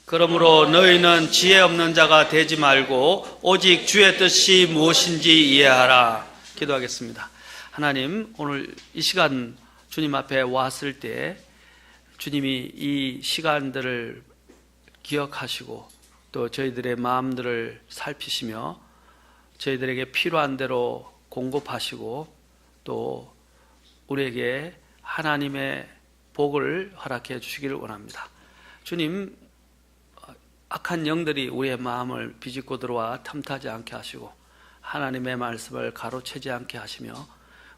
그러므로 너희는 지혜 없는 자가 되지 말고 오직 주의 뜻이 무엇인지 이해하라. 기도하겠습니다. 하나님, 오늘 이 시간 주님 앞에 왔을 때 주님이 이 시간들을 기억하시고 또 저희들의 마음들을 살피시며 저희들에게 필요한 대로 공급하시고 또 우리에게 하나님의 복을 허락해 주시기를 원합니다. 주님, 악한 영들이 우리의 마음을 비집고 들어와 탐타지 않게 하시고 하나님의 말씀을 가로채지 않게 하시며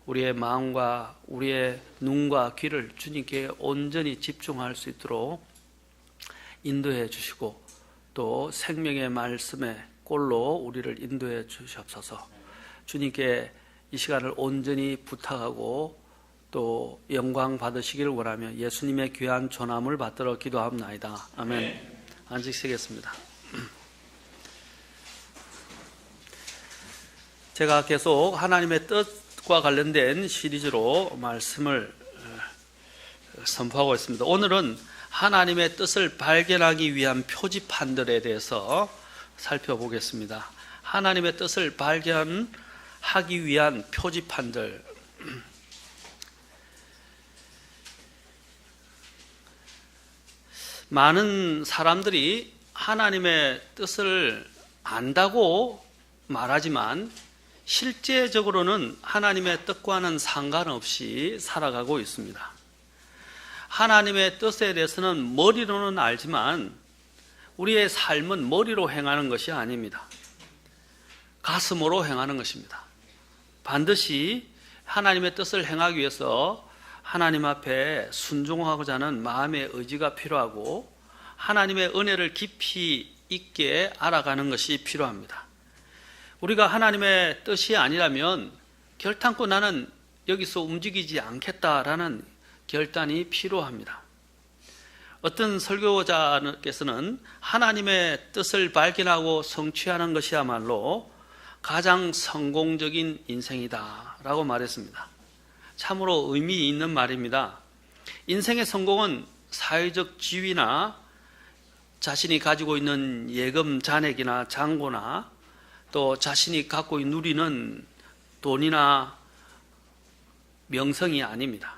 우리의 마음과 우리의 눈과 귀를 주님께 온전히 집중할 수 있도록 인도해 주시고 또 생명의 말씀의 꼴로 우리를 인도해 주시옵소서. 주님께 이 시간을 온전히 부탁하고 또 영광 받으시기를 원하며 예수님의 귀한 존함을 받들어 기도합나이다. 아멘. 안식시겠습니다. 제가 계속 하나님의 뜻과 관련된 시리즈로 말씀을 선포하고 있습니다. 오늘은 하나님의 뜻을 발견하기 위한 표지판들에 대해서 살펴보겠습니다. 하나님의 뜻을 발견하기 위한 표지판들. 많은 사람들이 하나님의 뜻을 안다고 말하지만 실제적으로는 하나님의 뜻과는 상관없이 살아가고 있습니다. 하나님의 뜻에 대해서는 머리로는 알지만 우리의 삶은 머리로 행하는 것이 아닙니다. 가슴으로 행하는 것입니다. 반드시 하나님의 뜻을 행하기 위해서 하나님 앞에 순종하고자 하는 마음의 의지가 필요하고 하나님의 은혜를 깊이 있게 알아가는 것이 필요합니다. 우리가 하나님의 뜻이 아니라면 결단코 나는 여기서 움직이지 않겠다라는 결단이 필요합니다. 어떤 설교자께서는 하나님의 뜻을 발견하고 성취하는 것이야말로 가장 성공적인 인생이다라고 말했습니다. 참으로 의미 있는 말입니다. 인생의 성공은 사회적 지위나 자신이 가지고 있는 예금 잔액이나 잔고나 또 자신이 갖고 누리는 돈이나 명성이 아닙니다.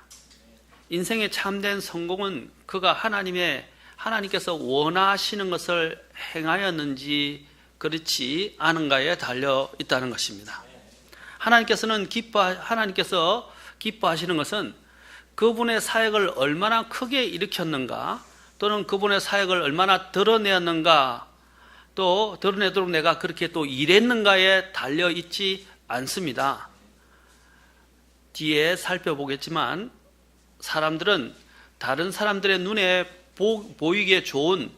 인생의 참된 성공은 그가 하나님께서 원하시는 것을 행하였는지 그렇지 않은가에 달려 있다는 것입니다. 하나님께서 기뻐하시는 것은 그분의 사역을 얼마나 크게 일으켰는가 또는 그분의 사역을 얼마나 드러내었는가 또 드러내도록 내가 그렇게 또 일했는가에 달려있지 않습니다. 뒤에 살펴보겠지만 사람들은 다른 사람들의 눈에 보이기에 좋은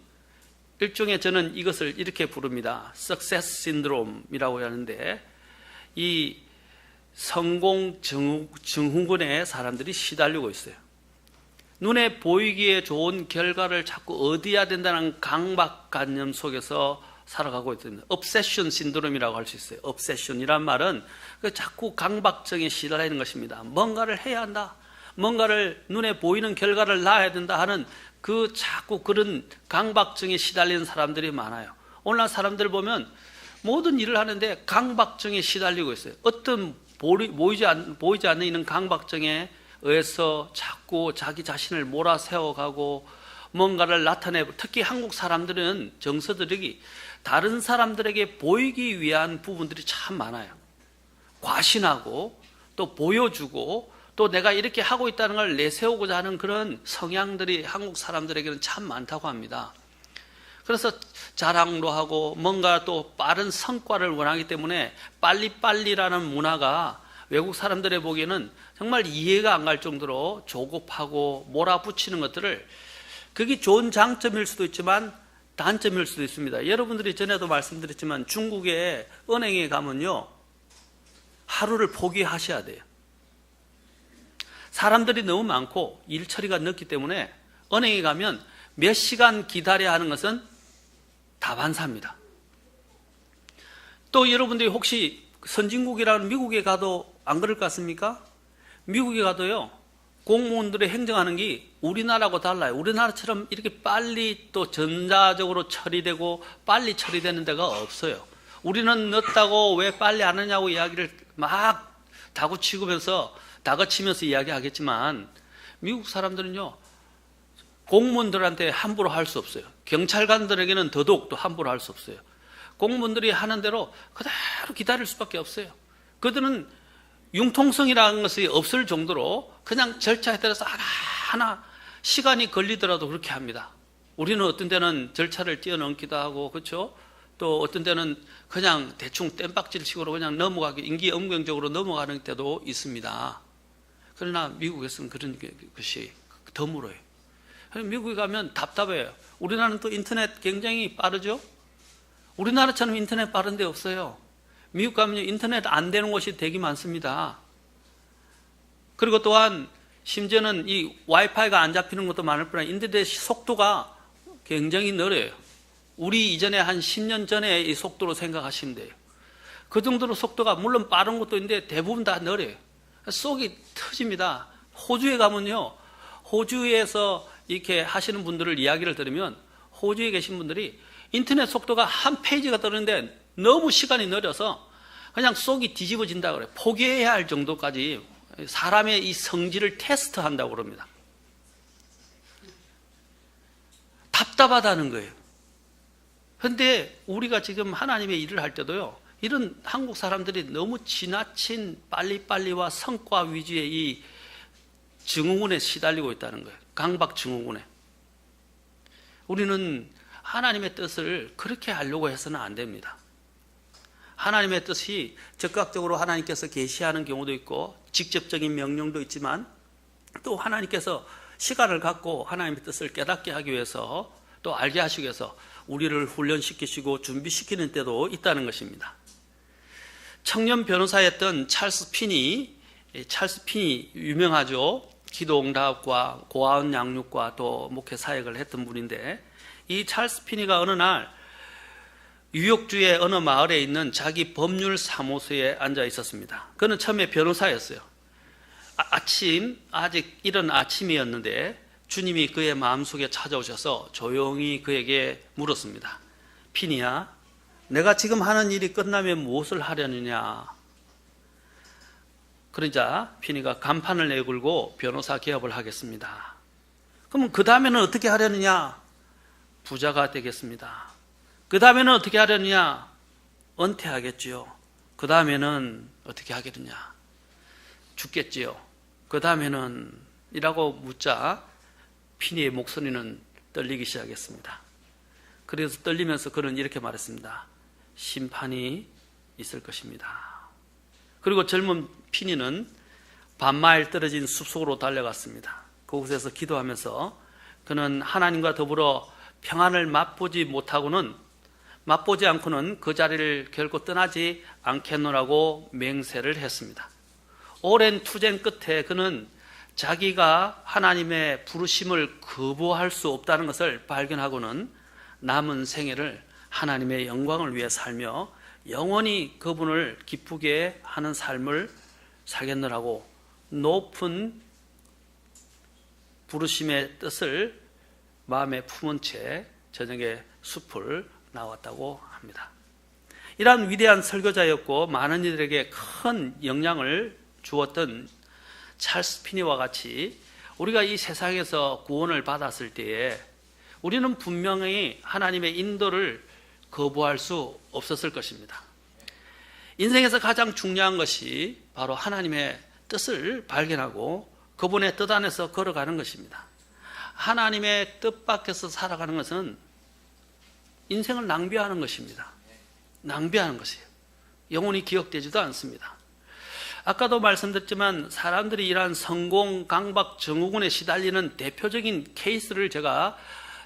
일종의 저는 이것을 이렇게 부릅니다. Success Syndrome이라고 하는데 이 성공 증후군에 사람들이 시달리고 있어요. 눈에 보이기에 좋은 결과를 자꾸 얻어야 된다는 강박관념 속에서 살아가고 있습니다. obsession 신드롬이라고 할 수 있어요. obsession이란 말은 자꾸 강박증에 시달리는 것입니다. 뭔가를 해야 한다. 뭔가를 눈에 보이는 결과를 낳아야 된다 하는 자꾸 그런 강박증에 시달리는 사람들이 많아요. 오늘날 사람들 보면 모든 일을 하는데 강박증에 시달리고 있어요. 어떤 보이지 않는 이런 강박증에 의해서 자꾸 자기 자신을 몰아세워가고 뭔가를 나타내고 특히 한국 사람들은 정서들이 다른 사람들에게 보이기 위한 부분들이 참 많아요. 과신하고 또 보여주고 또 내가 이렇게 하고 있다는 걸 내세우고자 하는 그런 성향들이 한국 사람들에게는 참 많다고 합니다. 그래서 자랑도 하고 뭔가 또 빠른 성과를 원하기 때문에 빨리빨리라는 문화가 외국 사람들의 보기에는 정말 이해가 안 갈 정도로 조급하고 몰아붙이는 것들을 그게 좋은 장점일 수도 있지만 단점일 수도 있습니다. 여러분들이 전에도 말씀드렸지만 중국의 은행에 가면요 하루를 포기하셔야 돼요. 사람들이 너무 많고 일 처리가 늦기 때문에 은행에 가면 몇 시간 기다려야 하는 것은 다반사입니다. 또 여러분들이 혹시 선진국이라는 미국에 가도 안 그럴 것 같습니까? 미국에 가도요, 공무원들의 행정하는 게 우리나라하고 달라요. 우리나라처럼 이렇게 빨리 또 전자적으로 처리되고 빨리 처리되는 데가 없어요. 우리는 늦다고 왜 빨리 안 하냐고 이야기를 막 다그치면서 이야기하겠지만, 미국 사람들은요, 공무원들한테 함부로 할 수 없어요. 경찰관들에게는 더더욱 또 함부로 할 수 없어요. 공무원들이 하는 대로 그대로 기다릴 수밖에 없어요. 그들은 융통성이라는 것이 없을 정도로 그냥 절차에 따라서 하나하나 시간이 걸리더라도 그렇게 합니다. 우리는 어떤 때는 절차를 뛰어넘기도 하고, 그렇죠? 또 어떤 때는 그냥 대충 땜박질식으로 그냥 임기응변적으로 넘어가는 때도 있습니다. 그러나 미국에서는 그런 것이 드물어요. 미국에 가면 답답해요. 우리나라는 또 인터넷 굉장히 빠르죠? 우리나라처럼 인터넷 빠른 데 없어요. 미국 가면 인터넷 안 되는 곳이 되게 많습니다. 그리고 또한 심지어는 이 와이파이가 안 잡히는 것도 많을 뿐 아니라 인터넷 속도가 굉장히 느려요. 우리 이전에 한 10년 전에 이 속도로 생각하시면 돼요. 그 정도로 속도가 물론 빠른 것도 있는데 대부분 다 느려요. 속이 터집니다. 호주에 가면요, 호주에서 이렇게 하시는 분들을 이야기를 들으면 호주에 계신 분들이 인터넷 속도가 한 페이지가 뜨는데 너무 시간이 느려서 그냥 속이 뒤집어진다 그래요. 포기해야 할 정도까지 사람의 이 성질을 테스트한다고 그럽니다. 답답하다는 거예요. 그런데 우리가 지금 하나님의 일을 할 때도요, 이런 한국 사람들이 너무 지나친 빨리빨리와 성과 위주의 이 증후군에 시달리고 있다는 거예요. 강박 증후군에. 우리는 하나님의 뜻을 그렇게 하려고 해서는 안 됩니다. 하나님의 뜻이 즉각적으로 하나님께서 계시하는 경우도 있고 직접적인 명령도 있지만, 또 하나님께서 시간을 갖고 하나님의 뜻을 깨닫게 하기 위해서, 또 알게 하시기 위해서 우리를 훈련시키시고 준비시키는 때도 있다는 것입니다. 청년 변호사였던 찰스 피니 유명하죠. 기도응답과 고아원 양육과 또 목회 사역을 했던 분인데, 이 찰스 피니가 어느 날 뉴욕주의 어느 마을에 있는 자기 법률 사무소에 앉아 있었습니다. 그는 처음에 변호사였어요. 아직 이른 아침이었는데 주님이 그의 마음속에 찾아오셔서 조용히 그에게 물었습니다. 피니야, 내가 지금 하는 일이 끝나면 무엇을 하려느냐? 그러자 피니가 간판을 내걸고 변호사 개업을 하겠습니다. 그러면 그 다음에는 어떻게 하려느냐? 부자가 되겠습니다. 그 다음에는 어떻게 하려느냐? 은퇴하겠지요. 그 다음에는 어떻게 하겠느냐? 죽겠지요. 그 다음에는? 이라고 묻자 피니의 목소리는 떨리기 시작했습니다. 그래서 떨리면서 그는 이렇게 말했습니다. 심판이 있을 것입니다. 그리고 젊은 피니는 반마일 떨어진 숲속으로 달려갔습니다. 그곳에서 기도하면서 그는 하나님과 더불어 평안을 맛보지 않고는 그 자리를 결코 떠나지 않겠노라고 맹세를 했습니다. 오랜 투쟁 끝에 그는 자기가 하나님의 부르심을 거부할 수 없다는 것을 발견하고는 남은 생애를 하나님의 영광을 위해 살며 영원히 그분을 기쁘게 하는 삶을 살겠노라고 높은 부르심의 뜻을 마음에 품은 채 저녁에 숲을 나왔다고 합니다. 이러한 위대한 설교자였고 많은 이들에게 큰 영향을 주었던 찰스 피니와 같이 우리가 이 세상에서 구원을 받았을 때에 우리는 분명히 하나님의 인도를 거부할 수 없었을 것입니다. 인생에서 가장 중요한 것이 바로 하나님의 뜻을 발견하고 그분의 뜻 안에서 걸어가는 것입니다. 하나님의 뜻 밖에서 살아가는 것은 인생을 낭비하는 것입니다. 낭비하는 것이에요. 영원히 기억되지도 않습니다. 아까도 말씀드렸지만 사람들이 이러한 성공, 강박, 증후군에 시달리는 대표적인 케이스를 제가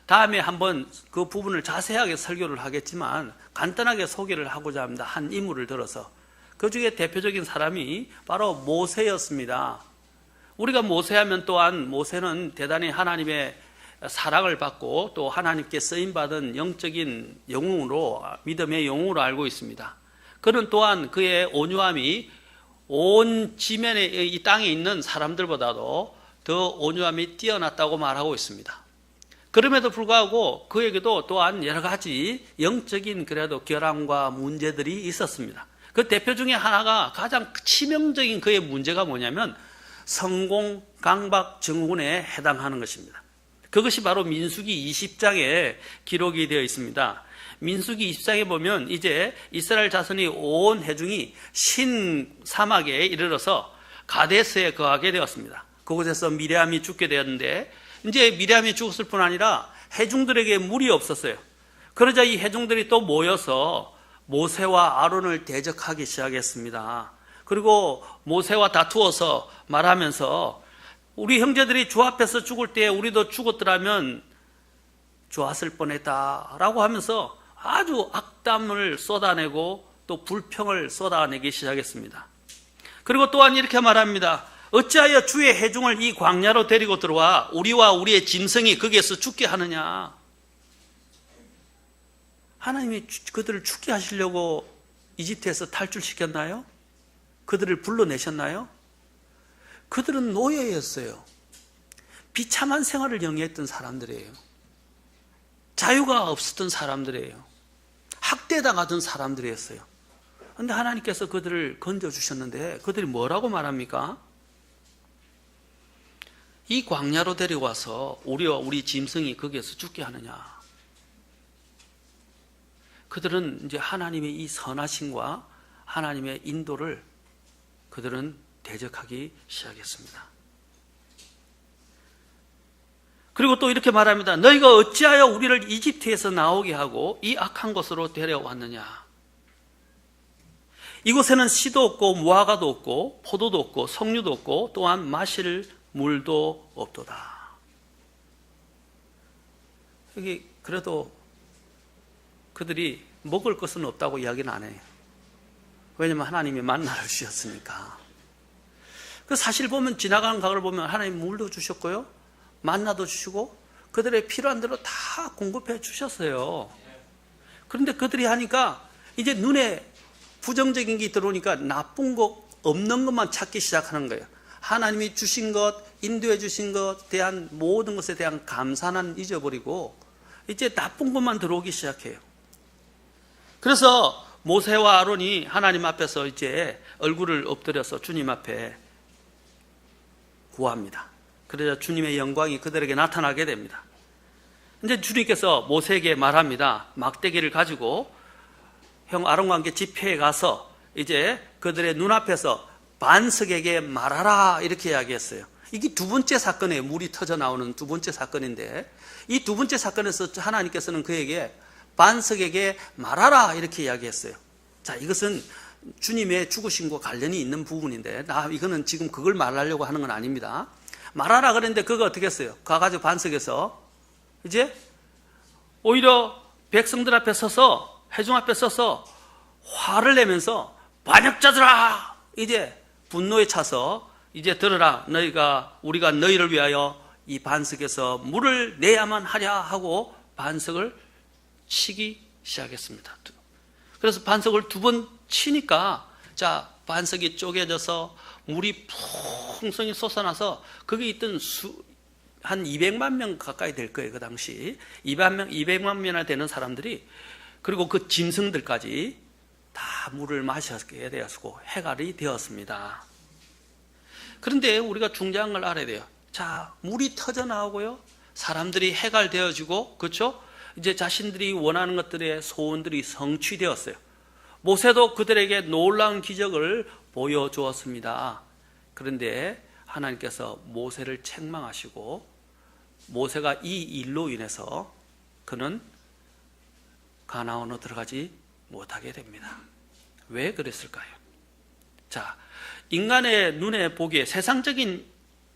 다음에 한번 그 부분을 자세하게 설교를 하겠지만 간단하게 소개를 하고자 합니다. 한 인물을 들어서. 그 중에 대표적인 사람이 바로 모세였습니다. 우리가 모세하면 또한 모세는 대단히 하나님의 사랑을 받고 또 하나님께 쓰임받은 영적인 영웅으로, 믿음의 영웅으로 알고 있습니다. 그는 또한 그의 온유함이 온 지면에 이 땅에 있는 사람들보다도 더 온유함이 뛰어났다고 말하고 있습니다. 그럼에도 불구하고 그에게도 또한 여러 가지 영적인 그래도 결함과 문제들이 있었습니다. 그 대표 중에 하나가 가장 치명적인 그의 문제가 뭐냐면 성공, 강박, 증후군에 해당하는 것입니다. 그것이 바로 민수기 20장에 기록이 되어 있습니다. 민수기 20장에 보면 이제 이스라엘 자손이 온 회중이 신 사막에 이르러서 가데스에 거하게 되었습니다. 그곳에서 미리암이 죽게 되었는데 이제 미리암이 죽었을 뿐 아니라 회중들에게 물이 없었어요. 그러자 이 회중들이 또 모여서 모세와 아론을 대적하기 시작했습니다. 그리고 모세와 다투어서 말하면서 우리 형제들이 주 앞에서 죽을 때 우리도 죽었더라면 좋았을 뻔했다라고 하면서 아주 악담을 쏟아내고 또 불평을 쏟아내기 시작했습니다. 그리고 또한 이렇게 말합니다. 어찌하여 주의 회중을 이 광야로 데리고 들어와 우리와 우리의 짐승이 거기에서 죽게 하느냐. 하나님이 그들을 죽게 하시려고 이집트에서 탈출시켰나요? 그들을 불러내셨나요? 그들은 노예였어요. 비참한 생활을 영위했던 사람들이에요. 자유가 없었던 사람들이에요. 학대당하던 사람들이었어요. 그런데 하나님께서 그들을 건져주셨는데 그들이 뭐라고 말합니까? 이 광야로 데리고 와서 우리와 우리 짐승이 거기에서 죽게 하느냐. 그들은 이제 하나님의 이 선하심과 하나님의 인도를 그들은 대적하기 시작했습니다. 그리고 또 이렇게 말합니다. 너희가 어찌하여 우리를 이집트에서 나오게 하고 이 악한 곳으로 데려왔느냐. 이곳에는 씨도 없고 무화과도 없고 포도도 없고 석류도 없고 또한 마실 물도 없도다. 여기 그래도 그들이 먹을 것은 없다고 이야기는 안 해요. 왜냐하면 하나님이 만나를 주셨으니까. 그 사실 보면 지나가는 가을 보면 하나님 물도 주셨고요. 만나도 주시고 그들의 필요한 대로 다 공급해 주셨어요. 그런데 그들이 하니까 이제 눈에 부정적인 게 들어오니까 나쁜 것 없는 것만 찾기 시작하는 거예요. 하나님이 주신 것, 인도해 주신 것에 대한 모든 것에 대한 감사는 잊어버리고 이제 나쁜 것만 들어오기 시작해요. 그래서 모세와 아론이 하나님 앞에서 이제 얼굴을 엎드려서 주님 앞에 구합니다. 그러자 주님의 영광이 그들에게 나타나게 됩니다. 이제 주님께서 모세에게 말합니다. 막대기를 가지고 형 아론과 함께 집회에 가서 이제 그들의 눈앞에서 반석에게 말하라 이렇게 이야기했어요. 이게 두 번째 사건이에요. 물이 터져 나오는 두 번째 사건인데 이 두 번째 사건에서 하나님께서는 그에게 반석에게 말하라 이렇게 이야기했어요. 자, 이것은 주님의 죽으심과 관련이 있는 부분인데 이거는 지금 그걸 말하려고 하는 건 아닙니다. 말하라 그랬는데 그거 어떻게 했어요? 가가지고 반석에서 이제 오히려 백성들 앞에 서서 회중 앞에 서서 화를 내면서 반역자들아 이제 분노에 차서 이제 들으라 우리가 너희를 위하여 이 반석에서 물을 내야만 하랴 하고 반석을 치기 시작했습니다. 그래서 반석을 두 번 치니까 자 반석이 쪼개져서 물이 풍성히 솟아나서 거기 있던 한 200만 명 가까이 될 거예요. 그 당시 200만 명이나 되는 사람들이 그리고 그 짐승들까지 다 물을 마시게 되었고 해갈이 되었습니다. 그런데 우리가 중요한 걸 알아야 돼요. 자, 물이 터져 나오고요. 사람들이 해갈되어지고 그렇죠? 이제 자신들이 원하는 것들의 소원들이 성취되었어요. 모세도 그들에게 놀라운 기적을 보여주었습니다. 그런데 하나님께서 모세를 책망하시고 모세가 이 일로 인해서 그는 가나안으로 들어가지 못하게 됩니다. 왜 그랬을까요? 자, 인간의 눈에 보기에 세상적인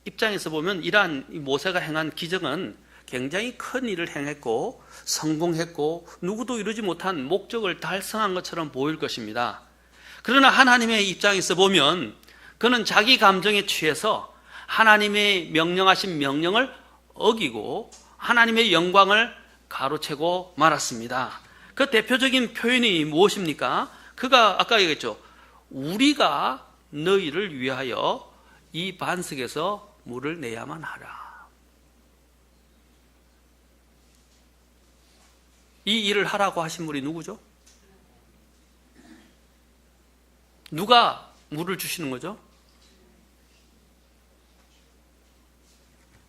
입장에서 보면 이러한 모세가 행한 기적은 굉장히 큰 일을 행했고 성공했고 누구도 이루지 못한 목적을 달성한 것처럼 보일 것입니다. 그러나 하나님의 입장에서 보면 그는 자기 감정에 취해서 하나님의 명령하신 명령을 어기고 하나님의 영광을 가로채고 말았습니다. 그 대표적인 표현이 무엇입니까? 그가 아까 얘기했죠. 우리가 너희를 위하여 이 반석에서 물을 내야만 하라. 이 일을 하라고 하신 분이 누구죠? 누가 물을 주시는 거죠?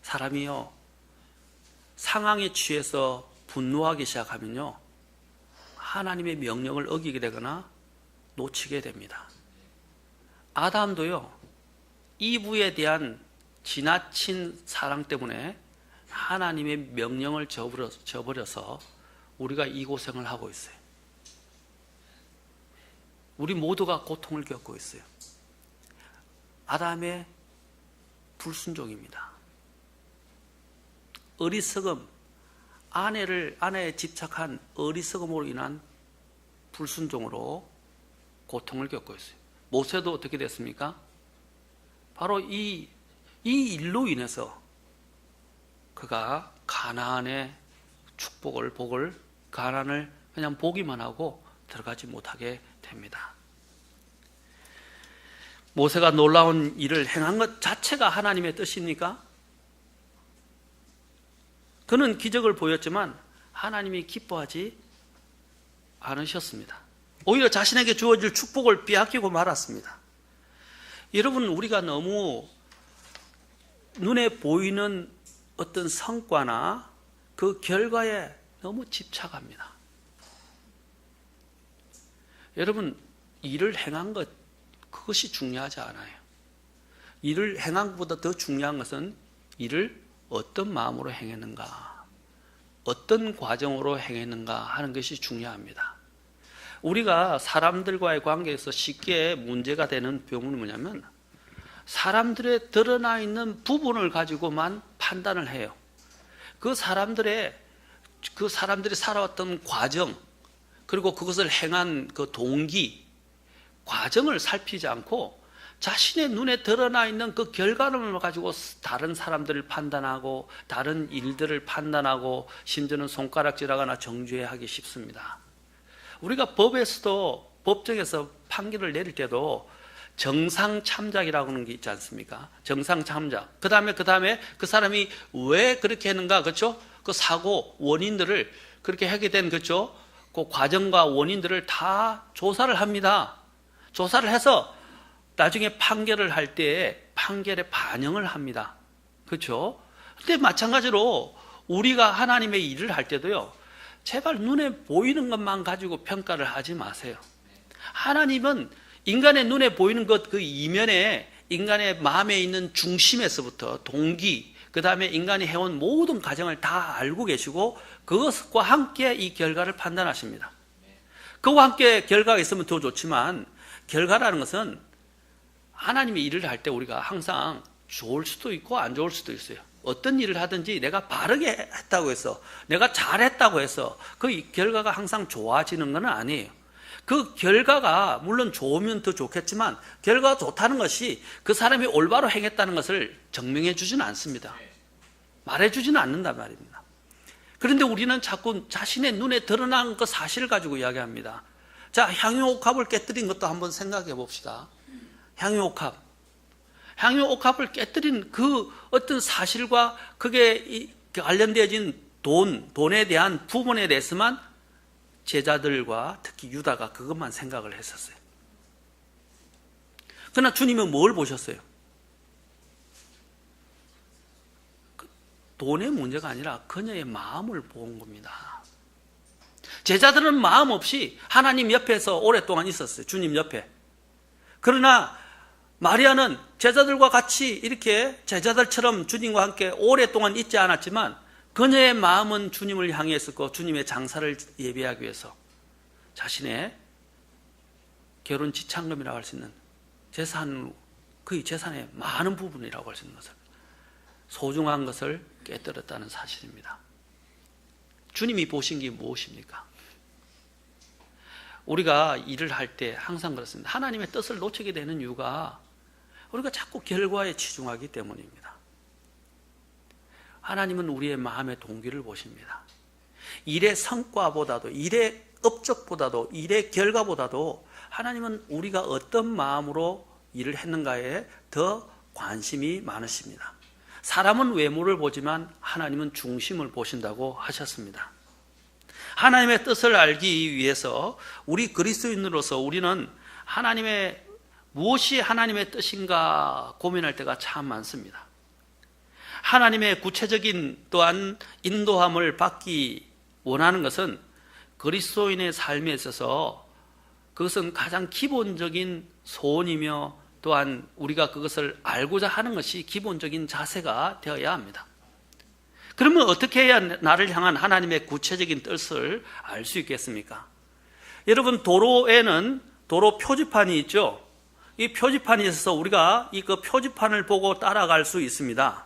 사람이요, 상황에 취해서 분노하기 시작하면요, 하나님의 명령을 어기게 되거나 놓치게 됩니다. 아담도요, 이브에 대한 지나친 사랑 때문에 하나님의 명령을 저버려서 우리가 이 고생을 하고 있어요. 우리 모두가 고통을 겪고 있어요. 아담의 불순종입니다. 어리석음, 아내에 집착한 어리석음으로 인한 불순종으로 고통을 겪고 있어요. 모세도 어떻게 됐습니까? 바로 이 일로 인해서 그가 가나안의 복을 가나안을 그냥 보기만 하고 들어가지 못하게 됩니다. 모세가 놀라운 일을 행한 것 자체가 하나님의 뜻입니까? 그는 기적을 보였지만 하나님이 기뻐하지 않으셨습니다. 오히려 자신에게 주어질 축복을 빼앗기고 말았습니다. 여러분, 우리가 너무 눈에 보이는 어떤 성과나 그 결과에 너무 집착합니다. 여러분, 일을 행한 것, 그것이 중요하지 않아요. 일을 행한 것보다 더 중요한 것은 일을 어떤 마음으로 행했는가, 어떤 과정으로 행했는가 하는 것이 중요합니다. 우리가 사람들과의 관계에서 쉽게 문제가 되는 부분은 뭐냐면, 사람들의 드러나 있는 부분을 가지고만 판단을 해요. 그 사람들이 살아왔던 과정, 그리고 그것을 행한 그 동기, 과정을 살피지 않고 자신의 눈에 드러나 있는 그 결과물을 가지고 다른 사람들을 판단하고 다른 일들을 판단하고 심지어는 손가락질하거나 정죄하기 쉽습니다. 우리가 법정에서 판결을 내릴 때도 정상참작이라고 하는 게 있지 않습니까? 정상참작. 그 다음에 그 사람이 왜 그렇게 했는가, 그렇죠? 그 사고 원인들을 그렇게 하게 된, 그렇죠? 그 과정과 원인들을 다 조사를 합니다. 조사를 해서 나중에 판결을 할 때 판결에 반영을 합니다. 그렇죠? 근데 마찬가지로 우리가 하나님의 일을 할 때도요, 제발 눈에 보이는 것만 가지고 평가를 하지 마세요. 하나님은 인간의 눈에 보이는 것, 그 이면에 인간의 마음에 있는 중심에서부터 동기, 그 다음에 인간이 해온 모든 과정을 다 알고 계시고 그것과 함께 이 결과를 판단하십니다. 그와 함께 결과가 있으면 더 좋지만, 결과라는 것은 하나님의 일을 할 때 우리가 항상 좋을 수도 있고 안 좋을 수도 있어요. 어떤 일을 하든지 내가 바르게 했다고 해서, 내가 잘했다고 해서 그 결과가 항상 좋아지는 건 아니에요. 그 결과가 물론 좋으면 더 좋겠지만, 결과가 좋다는 것이 그 사람이 올바로 행했다는 것을 증명해 주지는 않습니다. 말해 주지는 않는단 말입니다. 그런데 우리는 자꾸 자신의 눈에 드러난 그 사실을 가지고 이야기합니다. 자, 향유옥합을 깨뜨린 것도 한번 생각해 봅시다. 향유옥합을 깨뜨린 그 어떤 사실과 그게 관련되어진 돈에 대한 부분에 대해서만 제자들과 특히 유다가 그것만 생각을 했었어요. 그러나 주님은 뭘 보셨어요? 돈의 문제가 아니라 그녀의 마음을 본 겁니다. 제자들은 마음 없이 하나님 옆에서 오랫동안 있었어요. 주님 옆에. 그러나 마리아는 제자들과 같이 이렇게 제자들처럼 주님과 함께 오랫동안 있지 않았지만, 그녀의 마음은 주님을 향해 있었고 주님의 장사를 예배하기 위해서 자신의 결혼 지참금이라고 할 수 있는 재산, 그의 재산의 많은 부분이라고 할 수 있는 것을, 소중한 것을 깨뜨렸다는 사실입니다. 주님이 보신 게 무엇입니까? 우리가 일을 할 때 항상 그렇습니다. 하나님의 뜻을 놓치게 되는 이유가 우리가 자꾸 결과에 치중하기 때문입니다. 하나님은 우리의 마음의 동기를 보십니다. 일의 성과보다도, 일의 업적보다도, 일의 결과보다도 하나님은 우리가 어떤 마음으로 일을 했는가에 더 관심이 많으십니다. 사람은 외모를 보지만 하나님은 중심을 보신다고 하셨습니다. 하나님의 뜻을 알기 위해서 우리 그리스도인으로서 우리는 무엇이 하나님의 뜻인가 고민할 때가 참 많습니다. 하나님의 구체적인 또한 인도함을 받기 원하는 것은 그리스도인의 삶에 있어서 그것은 가장 기본적인 소원이며 또한 우리가 그것을 알고자 하는 것이 기본적인 자세가 되어야 합니다. 그러면 어떻게 해야 나를 향한 하나님의 구체적인 뜻을 알 수 있겠습니까? 여러분, 도로에는 도로 표지판이 있죠. 이 표지판이 있어서 우리가 그 표지판을 보고 따라갈 수 있습니다.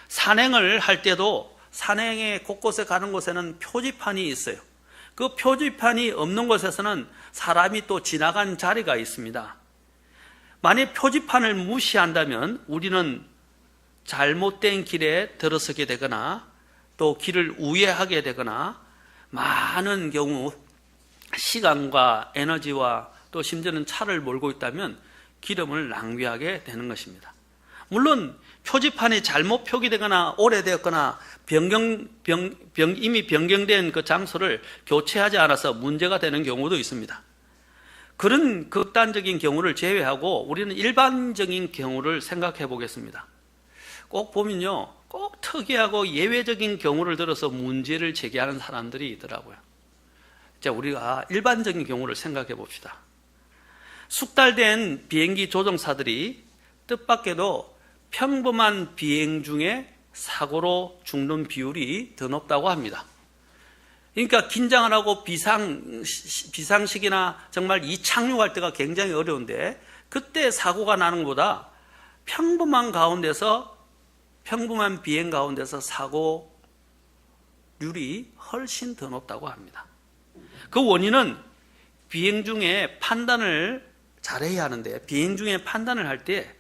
산행을 할 때도 산행의 곳곳에 가는 곳에는 표지판이 있어요. 그 표지판이 없는 곳에서는 사람이 또 지나간 자리가 있습니다. 만약 표지판을 무시한다면 우리는 잘못된 길에 들어서게 되거나 또 길을 우회하게 되거나 많은 경우 시간과 에너지와 또 심지어는 차를 몰고 있다면 기름을 낭비하게 되는 것입니다. 물론 표지판이 잘못 표기되거나 오래되었거나 이미 변경된 그 장소를 교체하지 않아서 문제가 되는 경우도 있습니다. 그런 극단적인 경우를 제외하고 우리는 일반적인 경우를 생각해 보겠습니다. 꼭 보면요, 꼭 특이하고 예외적인 경우를 들어서 문제를 제기하는 사람들이 있더라고요. 자, 우리가 일반적인 경우를 생각해 봅시다. 숙달된 비행기 조종사들이 뜻밖에도 평범한 비행 중에 사고로 죽는 비율이 더 높다고 합니다. 그러니까 긴장을 하고 비상식이나 정말 이착륙할 때가 굉장히 어려운데 그때 사고가 나는 것보다 평범한 비행 가운데서 사고률이 훨씬 더 높다고 합니다. 그 원인은 비행 중에 판단을 잘해야 하는데 비행 중에 판단을 할 때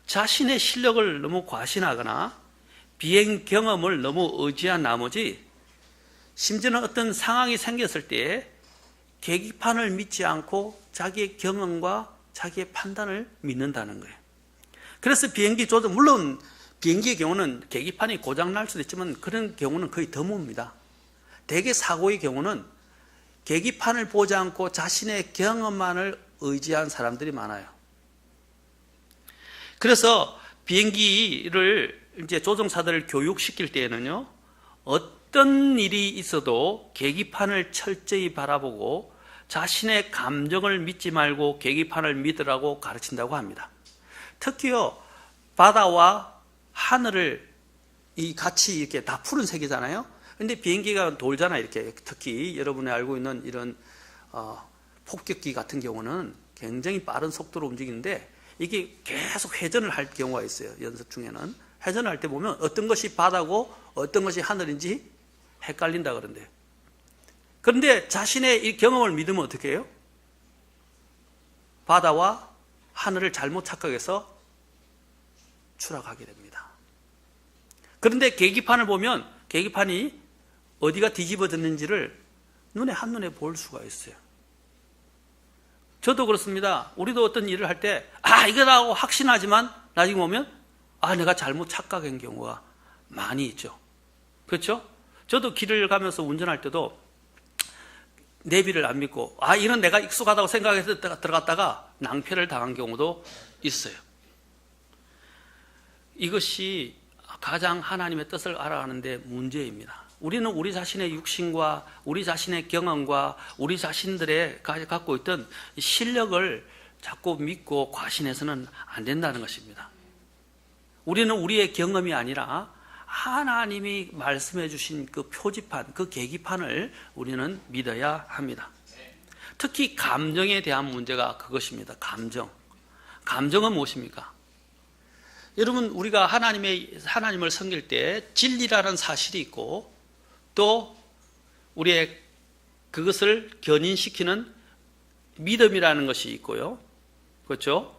자신의 실력을 너무 과신하거나 비행 경험을 너무 의지한 나머지 심지어는 어떤 상황이 생겼을 때 계기판을 믿지 않고 자기의 경험과 자기의 판단을 믿는다는 거예요. 그래서 비행기 조종, 물론 비행기의 경우는 계기판이 고장날 수도 있지만 그런 경우는 거의 드뭅니다. 대개 사고의 경우는 계기판을 보지 않고 자신의 경험만을 의지한 사람들이 많아요. 그래서 비행기를 이제 조종사들을 교육시킬 때에는요, 어떤 일이 있어도 계기판을 철저히 바라보고 자신의 감정을 믿지 말고 계기판을 믿으라고 가르친다고 합니다. 특히요, 바다와 하늘을 같이 이렇게 다 푸른색이잖아요. 근데 비행기가 돌잖아요, 이렇게. 특히 여러분이 알고 있는 이런 폭격기 같은 경우는 굉장히 빠른 속도로 움직이는데 이게 계속 회전을 할 경우가 있어요. 연습 중에는 회전할 때 보면 어떤 것이 바다고 어떤 것이 하늘인지 헷갈린다 그런데요. 그런데 자신의 이 경험을 믿으면 어떻게 해요? 바다와 하늘을 잘못 착각해서 추락하게 됩니다. 그런데 계기판을 보면 계기판이 어디가 뒤집어졌는지를 한눈에 볼 수가 있어요. 저도 그렇습니다. 우리도 어떤 일을 할 때 이거라고 확신하지만 나중에 보면 내가 잘못 착각한 경우가 많이 있죠. 그렇죠? 저도 길을 가면서 운전할 때도 내비를 안 믿고 이건 내가 익숙하다고 생각해서 들어갔다가 낭패를 당한 경우도 있어요. 이것이 가장 하나님의 뜻을 알아가는데 문제입니다. 우리는 우리 자신의 육신과 우리 자신의 경험과 우리 자신들의 갖고 있던 실력을 자꾸 믿고 과신해서는 안 된다는 것입니다. 우리는 우리의 경험이 아니라 하나님이 말씀해 주신 그 표지판, 그 계기판을 우리는 믿어야 합니다. 특히 감정에 대한 문제가 그것입니다. 감정은 무엇입니까? 여러분, 우리가 하나님을 섬길 때 진리라는 사실이 있고 또 우리의 그것을 견인시키는 믿음이라는 것이 있고요. 그렇죠?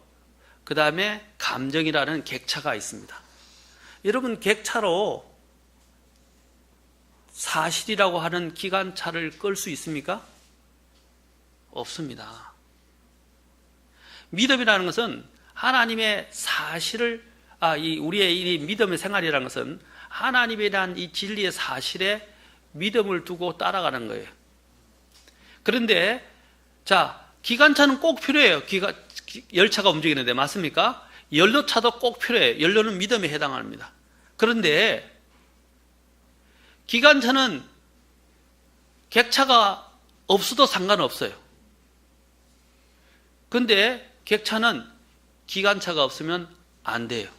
그 다음에 감정이라는 객차가 있습니다. 여러분, 객차로 사실이라고 하는 기관차를 끌 수 있습니까? 없습니다. 믿음이라는 것은 하나님의 사실을 우리의 이 믿음의 생활이라는 것은 하나님에 대한 이 진리의 사실에 믿음을 두고 따라가는 거예요. 그런데 자, 기관차는 꼭 필요해요. 열차가 움직이는데 맞습니까? 연료차도 꼭 필요해요. 연료는 믿음에 해당합니다. 그런데 기관차는 객차가 없어도 상관없어요. 그런데 객차는 기관차가 없으면 안 돼요.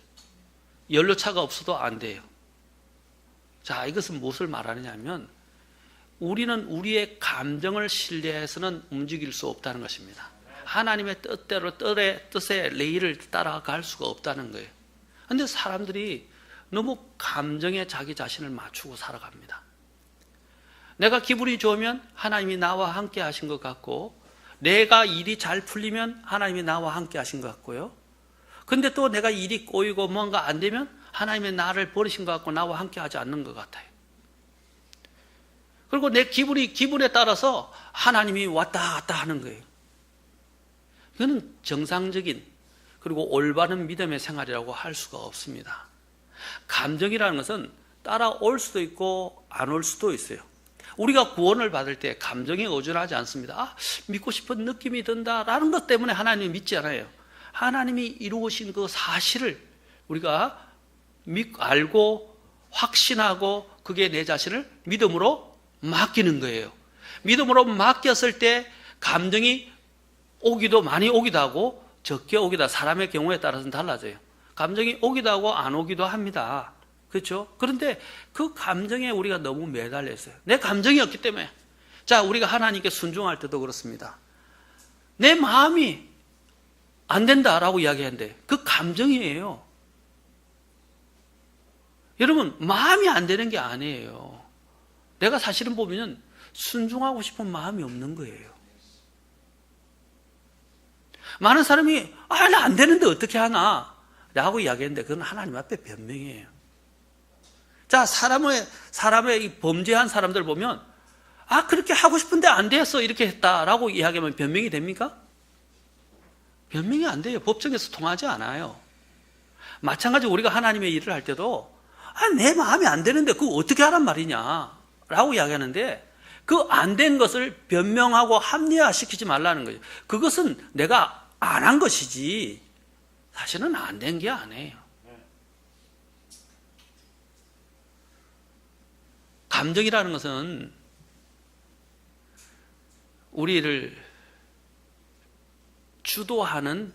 연료차가 없어도 안 돼요. 자, 이것은 무엇을 말하느냐면 우리는 우리의 감정을 신뢰해서는 움직일 수 없다는 것입니다. 하나님의 뜻대로 뜻의 레일을 따라갈 수가 없다는 거예요. 그런데 사람들이 너무 감정에 자기 자신을 맞추고 살아갑니다. 내가 기분이 좋으면 하나님이 나와 함께 하신 것 같고, 내가 일이 잘 풀리면 하나님이 나와 함께 하신 것 같고요. 근데 또 내가 일이 꼬이고 뭔가 안 되면 하나님이 나를 버리신 것 같고 나와 함께 하지 않는 것 같아요. 그리고 내 기분에 따라서 하나님이 왔다 갔다 하는 거예요. 이거는 정상적인 그리고 올바른 믿음의 생활이라고 할 수가 없습니다. 감정이라는 것은 따라올 수도 있고 안 올 수도 있어요. 우리가 구원을 받을 때 감정에 의존하지 않습니다. 믿고 싶은 느낌이 든다라는 것 때문에 하나님을 믿지 않아요. 하나님이 이루신 그 사실을 우리가 알고 확신하고 그게 내 자신을 믿음으로 맡기는 거예요. 믿음으로 맡겼을 때 감정이 오기도 많이 오기도 하고 적게 오기도 하고 사람의 경우에 따라서는 달라져요. 감정이 오기도 하고 안 오기도 합니다. 그렇죠? 그런데 그 감정에 우리가 너무 매달려 있어요. 내 감정이 없기 때문에. 자, 우리가 하나님께 순종할 때도 그렇습니다. 내 마음이 안 된다라고 이야기하는데 그 감정이에요. 여러분, 마음이 안 되는 게 아니에요. 내가 사실은 보면 순종하고 싶은 마음이 없는 거예요. 많은 사람이 나 안 되는데 어떻게 하나 라고 이야기했는데 그건 하나님 앞에 변명이에요. 자, 사람의 이 범죄한 사람들 보면 그렇게 하고 싶은데 안 됐어 이렇게 했다라고 이야기하면 변명이 됩니까? 변명이 안 돼요. 법정에서 통하지 않아요. 마찬가지로 우리가 하나님의 일을 할 때도 내 마음이 안 되는데 그거 어떻게 하란 말이냐 라고 이야기하는데 그 안 된 것을 변명하고 합리화시키지 말라는 거예요. 그것은 내가 안 한 것이지 사실은 안 된 게 아니에요. 감정이라는 것은 우리를 주도하는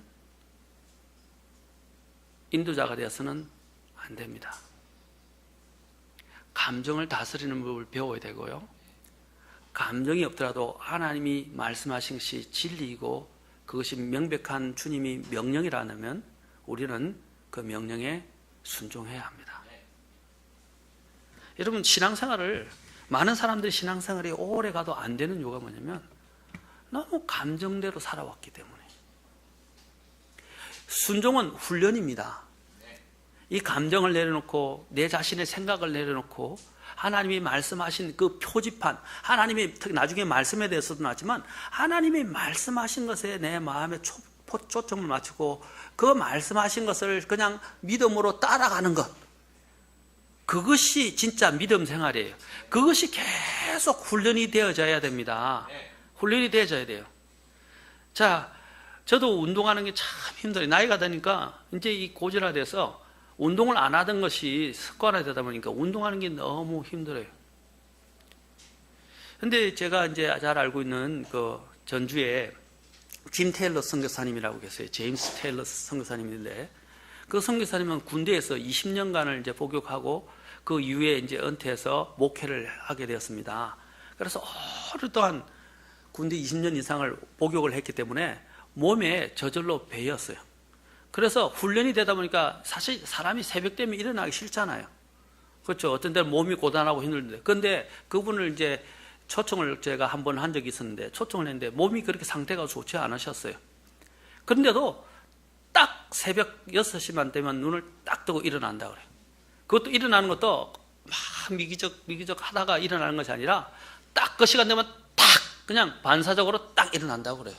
인도자가 되어서는 안 됩니다. 감정을 다스리는 법을 배워야 되고요. 감정이 없더라도 하나님이 말씀하신 것이 진리이고 그것이 명백한 주님이 명령이라면 우리는 그 명령에 순종해야 합니다. 여러분, 많은 사람들이 신앙생활이 오래 가도 안 되는 이유가 뭐냐면 너무 감정대로 살아왔기 때문에. 순종은 훈련입니다. 이 감정을 내려놓고 내 자신의 생각을 내려놓고 하나님이 말씀하신 그 표지판, 하나님이 나중에 말씀에 대해서도 나지만 하나님이 말씀하신 것에 내 마음에 초점을 맞추고 그 말씀하신 것을 그냥 믿음으로 따라가는 것, 그것이 진짜 믿음 생활이에요. 그것이 계속 훈련이 되어져야 됩니다. 훈련이 되어져야 돼요. 자, 저도 운동하는 게 참 힘들어요. 나이가 드니까 이제 이 고질화돼서 운동을 안 하던 것이 습관화되다 보니까 운동하는 게 너무 힘들어요. 근데 제가 이제 잘 알고 있는 그 전주에 짐 테일러 선교사님이라고 계세요. 제임스 테일러 선교사님인데 그 선교사님은 군대에서 20년간을 이제 복역하고 그 이후에 이제 은퇴해서 목회를 하게 되었습니다. 그래서 오랫동안 군대 20년 이상을 복역을 했기 때문에 몸에 저절로 배였어요. 그래서 훈련이 되다 보니까 사실 사람이 새벽 되면 일어나기 싫잖아요. 그렇죠. 어떤 때는 몸이 고단하고 힘들는데. 그런데 그분을 이제 초청을 제가 한 번 한 적이 있었는데 초청을 했는데 몸이 그렇게 상태가 좋지 않으셨어요. 그런데도 딱 새벽 6시만 되면 눈을 딱 뜨고 일어난다 그래요. 그것도 일어나는 것도 막 미기적 하다가 일어나는 것이 아니라 딱 그 시간 되면 딱 그냥 반사적으로 딱 일어난다고 그래요.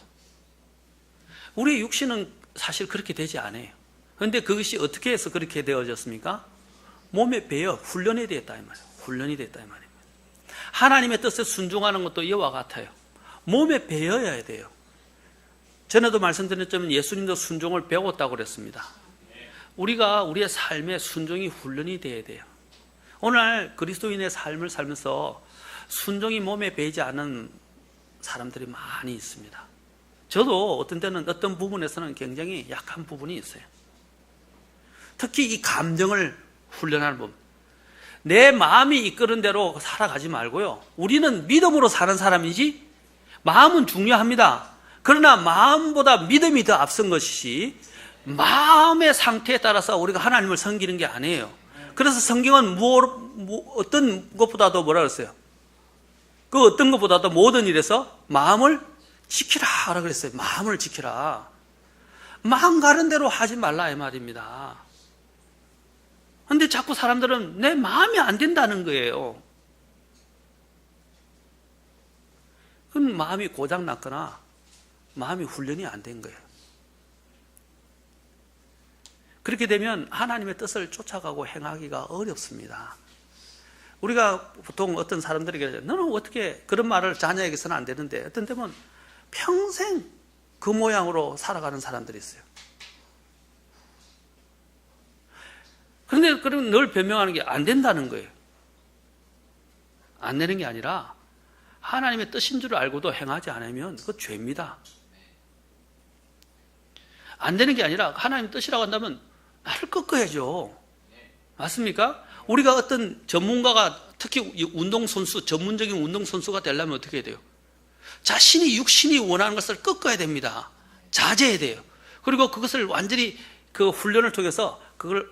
우리의 육신은 사실 그렇게 되지 않아요. 그런데 그것이 어떻게 해서 그렇게 되어졌습니까? 몸에 배어 훈련이 됐다 이 말이에요. 훈련이 됐다 이 말입니다. 하나님의 뜻에 순종하는 것도 이와 같아요. 몸에 배어야 돼요. 전에도 말씀드렸지만 예수님도 순종을 배웠다고 그랬습니다. 우리가 우리의 삶에 순종이 훈련이 돼야 돼요. 오늘 그리스도인의 삶을 살면서 순종이 몸에 배이지 않은 사람들이 많이 있습니다. 저도 어떤 때는 어떤 부분에서는 굉장히 약한 부분이 있어요. 특히 이 감정을 훈련하는 부분. 내 마음이 이끄는 대로 살아가지 말고요. 우리는 믿음으로 사는 사람이지 마음은 중요합니다. 그러나 마음보다 믿음이 더 앞선 것이지 마음의 상태에 따라서 우리가 하나님을 섬기는 게 아니에요. 그래서 성경은 어떤 것보다도 뭐라 그랬어요? 그 어떤 것보다도 모든 일에서 마음을 지키라 하라 그랬어요. 마음을 지키라. 마음 가는 대로 하지 말라 이 말입니다. 그런데 자꾸 사람들은 내 마음이 안 된다는 거예요. 그건 마음이 고장 났거나 마음이 훈련이 안 된 거예요. 그렇게 되면 하나님의 뜻을 쫓아가고 행하기가 어렵습니다. 우리가 보통 어떤 사람들에게 너는 어떻게 그런 말을 자녀에게서는 안 되는데 어떤 때면 평생 그 모양으로 살아가는 사람들이 있어요. 그런데 그럼 늘 변명하는 게 안 된다는 거예요. 안 되는 게 아니라 하나님의 뜻인 줄 알고도 행하지 않으면 그거 죄입니다. 안 되는 게 아니라 하나님의 뜻이라고 한다면 나를 꺾어야죠. 맞습니까? 우리가 어떤 전문가가 특히 운동선수, 전문적인 운동선수가 되려면 어떻게 해야 돼요? 자신이 육신이 원하는 것을 꺾어야 됩니다. 자제해야 돼요. 그리고 그것을 완전히 그 훈련을 통해서 그걸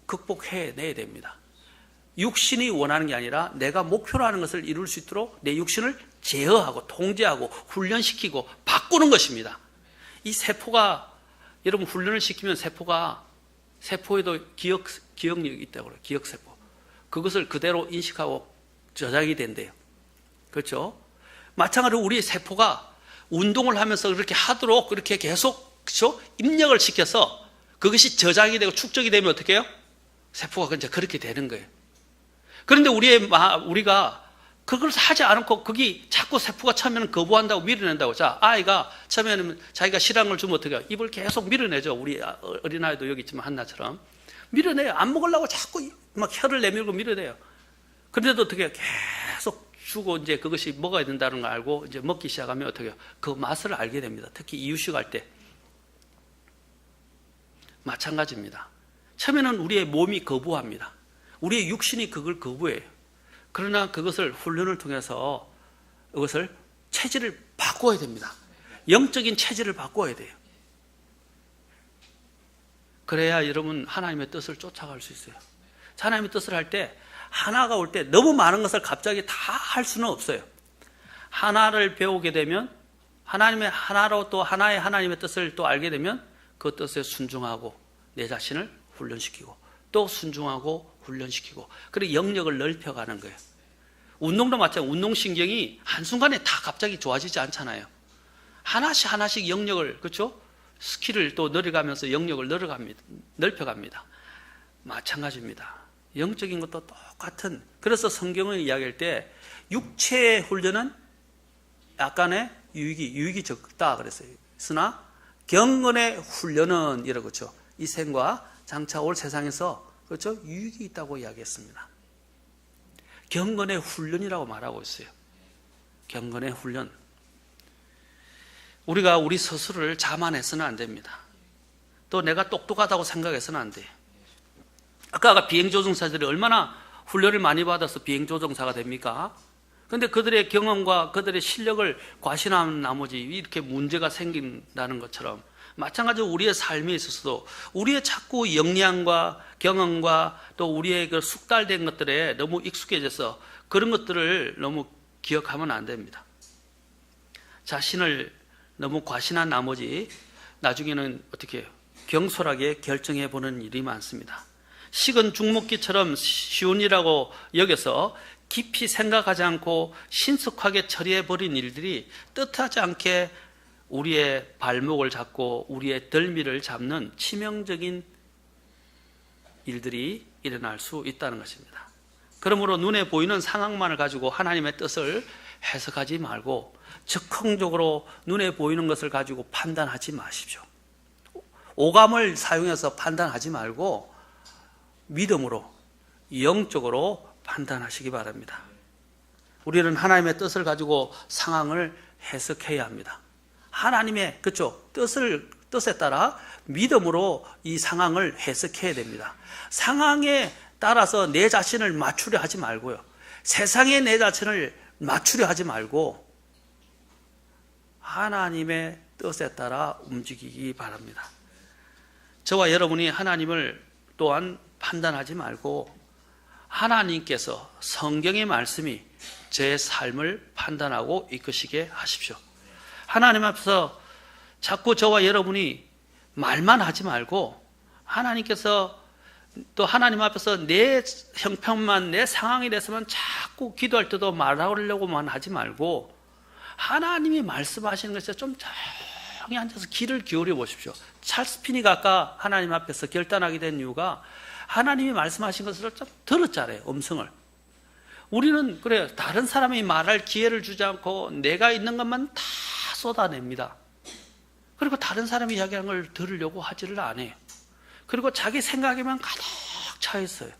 극복해내야 됩니다. 육신이 원하는 게 아니라 내가 목표로 하는 것을 이룰 수 있도록 내 육신을 제어하고 통제하고 훈련시키고 바꾸는 것입니다. 이 세포가 여러분 훈련을 시키면 세포에도 기억력이 있다고 그래요. 기억세포. 그것을 그대로 인식하고 저장이 된대요. 그렇죠? 마찬가지로 우리 세포가 운동을 하면서 그렇게 하도록 그렇게 계속 그렇죠? 입력을 시켜서 그것이 저장이 되고 축적이 되면 어떻게 해요? 세포가 이제 그렇게 되는 거예요. 그런데 우리가 그걸 하지 않고 거기 자꾸 세포가 처음에는 거부한다고 밀어낸다고. 자, 아이가 처음에는 자기가 싫어하는 걸 주면 어떻게 해요? 입을 계속 밀어내죠. 우리 어린아이도 여기 있지만 한나처럼. 밀어내요. 안 먹으려고 자꾸 막 혀를 내밀고 밀어내요. 그런데도 어떻게 해요? 계속 주고 이제 그것이 먹어야 된다는 걸 알고 이제 먹기 시작하면 어떻게 해요? 그 맛을 알게 됩니다. 특히 이유식할 때. 마찬가지입니다. 처음에는 우리의 몸이 거부합니다. 우리의 육신이 그걸 거부해요. 그러나 그것을 훈련을 통해서 그것을 체질을 바꿔야 됩니다. 영적인 체질을 바꿔야 돼요. 그래야 여러분 하나님의 뜻을 쫓아갈 수 있어요. 하나님의 뜻을 할 때 하나가 올 때 너무 많은 것을 갑자기 다 할 수는 없어요. 하나를 배우게 되면 하나님의 하나로 또 하나의 하나님의 뜻을 또 알게 되면 그 뜻에 순종하고 내 자신을 훈련시키고 또 순종하고 훈련시키고 그리고 영역을 넓혀가는 거예요. 운동도 마찬가지로 운동신경이 한순간에 다 갑자기 좋아지지 않잖아요. 하나씩 영역을 그렇죠? 스킬을 또 늘어가면서 영역을 넓혀갑니다. 마찬가지입니다. 영적인 것도 똑같은. 그래서 성경을 이야기할 때 육체의 훈련은 약간의 유익이 적다 그랬어요. 그러나 경건의 훈련은 이러고 그렇죠. 이 생과 장차 올 세상에서 그렇죠? 유익이 있다고 이야기했습니다. 경건의 훈련이라고 말하고 있어요. 경건의 훈련. 우리가 우리 스스로를 자만해서는 안 됩니다. 또 내가 똑똑하다고 생각해서는 안 돼요. 아까 비행조종사들이 얼마나 훈련을 많이 받아서 비행조종사가 됩니까? 그런데 그들의 경험과 그들의 실력을 과신한 나머지 이렇게 문제가 생긴다는 것처럼 마찬가지로 우리의 삶에 있어서도 우리의 자꾸 역량과 경험과 또 우리의 그 숙달된 것들에 너무 익숙해져서 그런 것들을 너무 기억하면 안 됩니다. 자신을 너무 과신한 나머지 나중에는 어떻게 해요? 경솔하게 결정해보는 일이 많습니다. 식은 죽 먹기처럼 쉬운 일이라고 여겨서 깊이 생각하지 않고 신속하게 처리해버린 일들이 뜻하지 않게 우리의 발목을 잡고 우리의 덜미를 잡는 치명적인 일들이 일어날 수 있다는 것입니다. 그러므로 눈에 보이는 상황만을 가지고 하나님의 뜻을 해석하지 말고 즉흥적으로 눈에 보이는 것을 가지고 판단하지 마십시오. 오감을 사용해서 판단하지 말고 믿음으로, 영적으로 판단하시기 바랍니다. 우리는 하나님의 뜻을 가지고 상황을 해석해야 합니다. 하나님의 뜻에 따라 믿음으로 이 상황을 해석해야 됩니다. 상황에 따라서 내 자신을 맞추려 하지 말고요. 세상에 내 자신을 맞추려 하지 말고 하나님의 뜻에 따라 움직이기 바랍니다. 저와 여러분이 하나님을 또한 판단하지 말고 하나님께서 성경의 말씀이 제 삶을 판단하고 이끄시게 하십시오. 하나님 앞에서 자꾸 저와 여러분이 말만 하지 말고 하나님께서 또 하나님 앞에서 내 형편만, 내 상황에 대해서만 자꾸 기도할 때도 말하려고만 하지 말고 하나님이 말씀하시는 것에 좀 조용히 앉아서 귀를 기울여 보십시오. 찰스 피니가 아까 하나님 앞에서 결단하게 된 이유가 하나님이 말씀하신 것을 좀 들었잖아요. 음성을. 우리는 그래요. 다른 사람이 말할 기회를 주지 않고 내가 있는 것만 다 쏟아냅니다. 그리고 다른 사람이 이야기하는 걸 들으려고 하지를 않아요. 그리고 자기 생각에만 가득 차 있어요.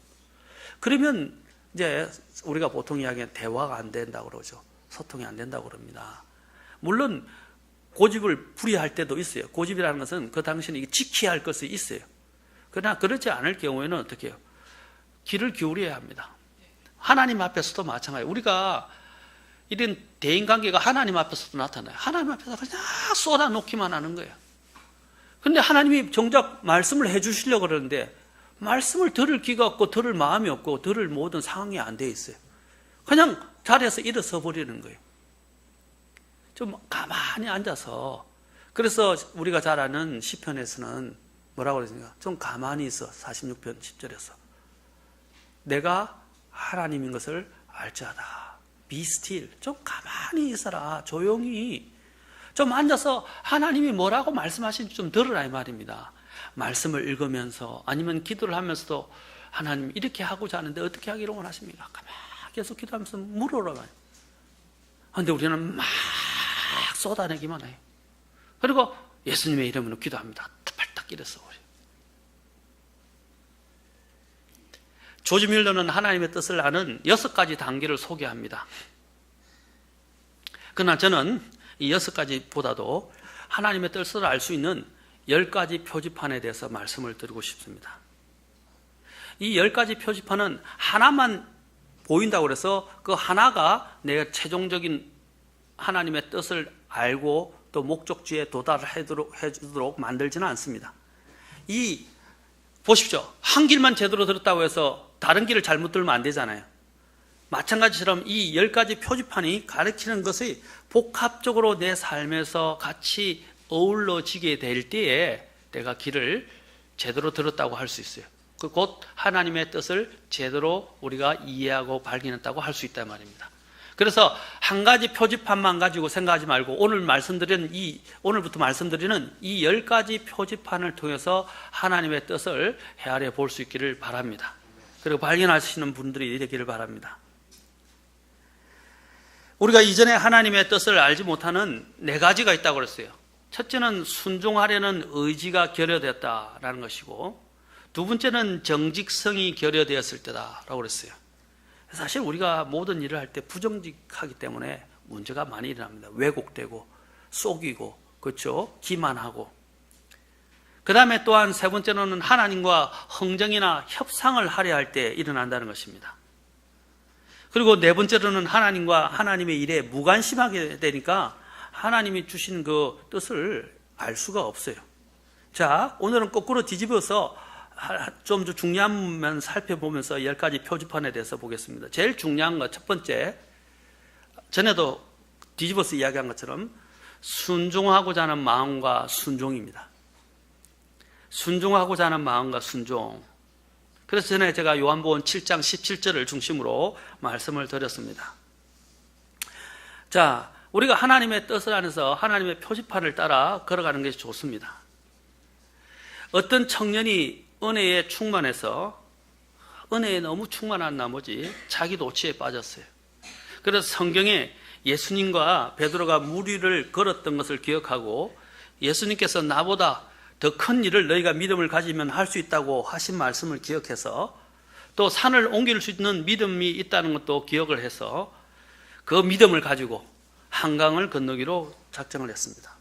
그러면 이제 우리가 보통 이야기하는 대화가 안 된다고 그러죠. 소통이 안 된다고 그럽니다. 물론 고집을 부리할 때도 있어요. 고집이라는 것은 그 당시에 지켜야 할 것이 있어요. 그러나 그렇지 않을 경우에는 어떻게 해요? 귀를 기울여야 합니다. 하나님 앞에서도 마찬가지예요. 우리가 이런 대인관계가 하나님 앞에서도 나타나요. 하나님 앞에서 그냥 쏟아놓기만 하는 거예요. 그런데 하나님이 정작 말씀을 해주시려고 그러는데 말씀을 들을 귀가 없고 들을 마음이 없고 들을 모든 상황이 안 돼 있어요. 그냥 자리에서 일어서 버리는 거예요. 좀 가만히 앉아서, 그래서 우리가 잘 아는 시편에서는 뭐라고 그러십니까? 좀 가만히 있어. 46편 10절에서 내가 하나님인 것을 알지어다. Be still. 좀 가만히 있어라. 조용히 좀 앉아서 하나님이 뭐라고 말씀하시는지 좀 들으라 이 말입니다. 말씀을 읽으면서 아니면 기도를 하면서도 하나님 이렇게 하고자 하는데 어떻게 하기를 원하십니까? 가만히 계속 기도하면서 물어라. 그런데 우리는 막 쏟아내기만 해요. 그리고 예수님의 이름으로 기도합니다. 발딱 일어서 버려요. 조지 밀러는 하나님의 뜻을 아는 6가지 단계를 소개합니다. 그러나 저는 이 6가지보다도 하나님의 뜻을 알 수 있는 10가지 표지판에 대해서 말씀을 드리고 싶습니다. 이 10가지 표지판은 하나만 보인다고 해서 그 하나가 내가 최종적인 하나님의 뜻을 알고 또 목적지에 도달해주도록 만들지는 않습니다. 보십시오. 한 길만 제대로 들었다고 해서 다른 길을 잘못 들으면 안 되잖아요. 마찬가지처럼 이 10가지 표지판이 가르치는 것이 복합적으로 내 삶에서 같이 어우러지게 될 때에 내가 길을 제대로 들었다고 할 수 있어요. 곧 하나님의 뜻을 제대로 우리가 이해하고 발견했다고 할 수 있단 말입니다. 그래서 한 가지 표지판만 가지고 생각하지 말고 오늘부터 말씀드리는 이 10가지 표지판을 통해서 하나님의 뜻을 헤아려 볼 수 있기를 바랍니다. 그리고 발견하시는 분들이 되기를 바랍니다. 우리가 이전에 하나님의 뜻을 알지 못하는 4가지가 있다고 그랬어요. 첫째는 순종하려는 의지가 결여됐다라는 것이고, 두 번째는 정직성이 결여되었을 때다라고 그랬어요. 사실 우리가 모든 일을 할 때 부정직하기 때문에 문제가 많이 일어납니다. 왜곡되고 속이고, 그렇죠? 기만하고. 그 다음에 또한 세 번째로는 하나님과 흥정이나 협상을 하려 할 때 일어난다는 것입니다. 그리고 네 번째로는 하나님과 하나님의 일에 무관심하게 되니까 하나님이 주신 그 뜻을 알 수가 없어요. 자, 오늘은 거꾸로 뒤집어서 좀 더 중요한 면 살펴보면서 10가지 표지판에 대해서 보겠습니다. 제일 중요한 것 첫 번째, 전에도 뒤집어서 이야기한 것처럼 순종하고자 하는 마음과 순종입니다. 순종하고자 하는 마음과 순종. 그래서 전에 제가 요한복음 7장 17절을 중심으로 말씀을 드렸습니다. 자, 우리가 하나님의 뜻을 안에서 하나님의 표지판을 따라 걸어가는 것이 좋습니다. 어떤 청년이 은혜에 충만해서 은혜에 너무 충만한 나머지 자기 도취에 빠졌어요. 그래서 성경에 예수님과 베드로가 물 위를 걸었던 것을 기억하고 예수님께서 나보다 더 큰 일을 너희가 믿음을 가지면 할 수 있다고 하신 말씀을 기억해서 또 산을 옮길 수 있는 믿음이 있다는 것도 기억을 해서 그 믿음을 가지고 한강을 건너기로 작정을 했습니다.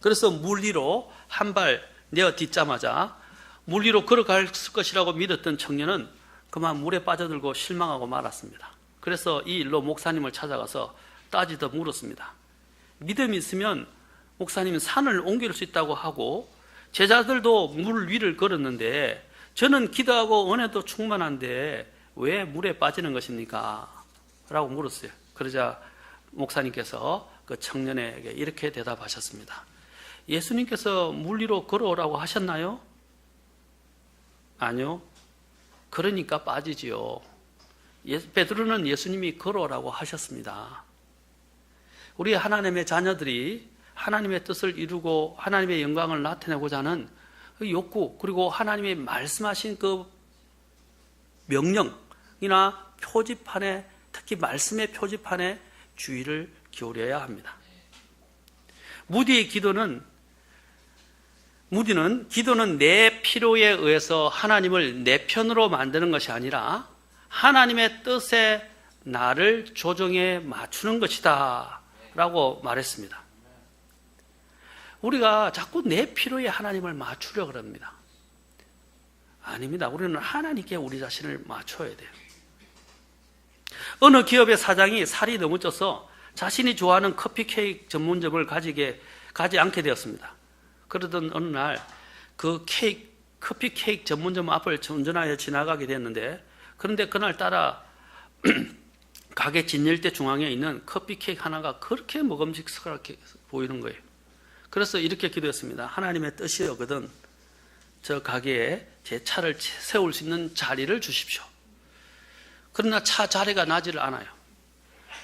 그래서 물 위로 한 발 내어 딛자마자 물 위로 걸어갈 것이라고 믿었던 청년은 그만 물에 빠져들고 실망하고 말았습니다. 그래서 이 일로 목사님을 찾아가서 따지듯 물었습니다. 믿음이 있으면 목사님은 산을 옮길 수 있다고 하고 제자들도 물 위를 걸었는데 저는 기도하고 은혜도 충만한데 왜 물에 빠지는 것입니까? 라고 물었어요. 그러자 목사님께서 그 청년에게 이렇게 대답하셨습니다. 예수님께서 물 위로 걸어오라고 하셨나요? 아니요. 그러니까 빠지지요. 베드로는 예수님이 걸어오라고 하셨습니다. 우리 하나님의 자녀들이 하나님의 뜻을 이루고 하나님의 영광을 나타내고자 하는 그 욕구, 그리고 하나님이 말씀하신 그 명령이나 표지판에, 특히 말씀의 표지판에 주의를 기울여야 합니다. 무디는 기도는 내 필요에 의해서 하나님을 내 편으로 만드는 것이 아니라 하나님의 뜻에 나를 조정해 맞추는 것이다 라고 말했습니다. 우리가 자꾸 내 필요에 하나님을 맞추려고 합니다. 아닙니다. 우리는 하나님께 우리 자신을 맞춰야 돼요. 어느 기업의 사장이 살이 너무 쪄서 자신이 좋아하는 커피 케이크 전문점을 가지 않게 되었습니다. 그러던 어느 날 그 커피 케이크 전문점 앞을 운전하여 지나가게 됐는데, 그런데 그날따라 가게 진열대 중앙에 있는 커피 케이크 하나가 그렇게 먹음직스럽게 보이는 거예요. 그래서 이렇게 기도했습니다. 하나님의 뜻이거든 저 가게에 제 차를 세울 수 있는 자리를 주십시오. 그러나 차 자리가 나지를 않아요.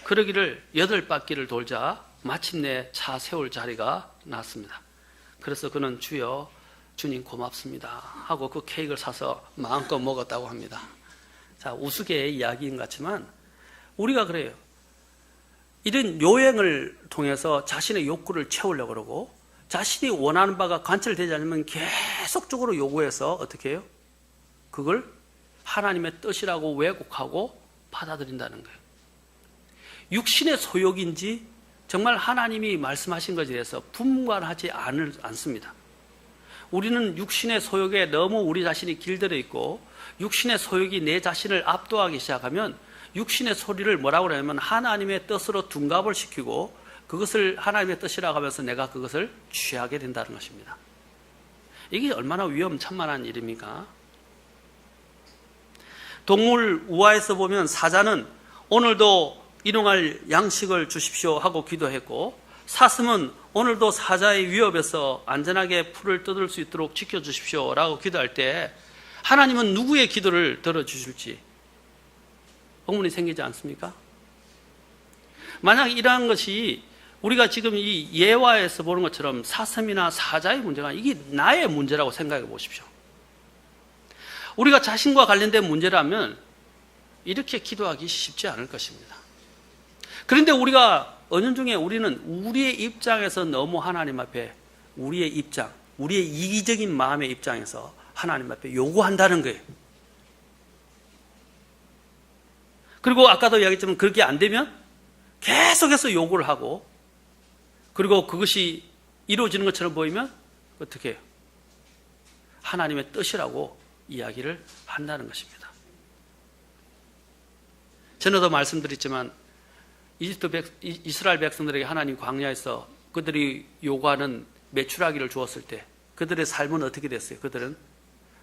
그러기를 8바퀴를 돌자 마침내 차 세울 자리가 났습니다. 그래서 그는 주여 주님 고맙습니다 하고 그 케이크를 사서 마음껏 먹었다고 합니다. 자, 우스개의 이야기인 것 같지만 우리가 그래요. 이런 요행을 통해서 자신의 욕구를 채우려고 그러고 자신이 원하는 바가 관철되지 않으면 계속적으로 요구해서 어떻게 해요? 그걸 하나님의 뜻이라고 왜곡하고 받아들인다는 거예요. 육신의 소욕인지 정말 하나님이 말씀하신 것에 대해서 분간하지 않습니다. 우리는 육신의 소욕에 너무 우리 자신이 길들여 있고 육신의 소욕이 내 자신을 압도하기 시작하면 육신의 소리를 뭐라고 하냐면 하나님의 뜻으로 둔갑을 시키고 그것을 하나님의 뜻이라고 하면서 내가 그것을 취하게 된다는 것입니다. 이게 얼마나 위험천만한 일입니까? 동물 우화에서 보면 사자는 오늘도 일용할 양식을 주십시오 하고 기도했고, 사슴은 오늘도 사자의 위협에서 안전하게 풀을 뜯을 수 있도록 지켜주십시오 라고 기도할 때 하나님은 누구의 기도를 들어주실지 의문이 생기지 않습니까? 만약 이러한 것이 우리가 지금 이 예화에서 보는 것처럼 사슴이나 사자의 문제가 이게 나의 문제라고 생각해 보십시오. 우리가 자신과 관련된 문제라면 이렇게 기도하기 쉽지 않을 것입니다. 그런데 우리가 은연중에 우리는 우리의 입장에서 너무 하나님 앞에 우리의 입장, 우리의 이기적인 마음의 입장에서 하나님 앞에 요구한다는 거예요. 그리고 아까도 이야기했지만 그렇게 안 되면 계속해서 요구를 하고, 그리고 그것이 이루어지는 것처럼 보이면 어떻게 해요? 하나님의 뜻이라고 이야기를 한다는 것입니다. 전에도 말씀드렸지만 이스라엘 백성들에게 하나님 광야에서 그들이 요구하는 메추라기를 주었을 때 그들의 삶은 어떻게 됐어요? 그들은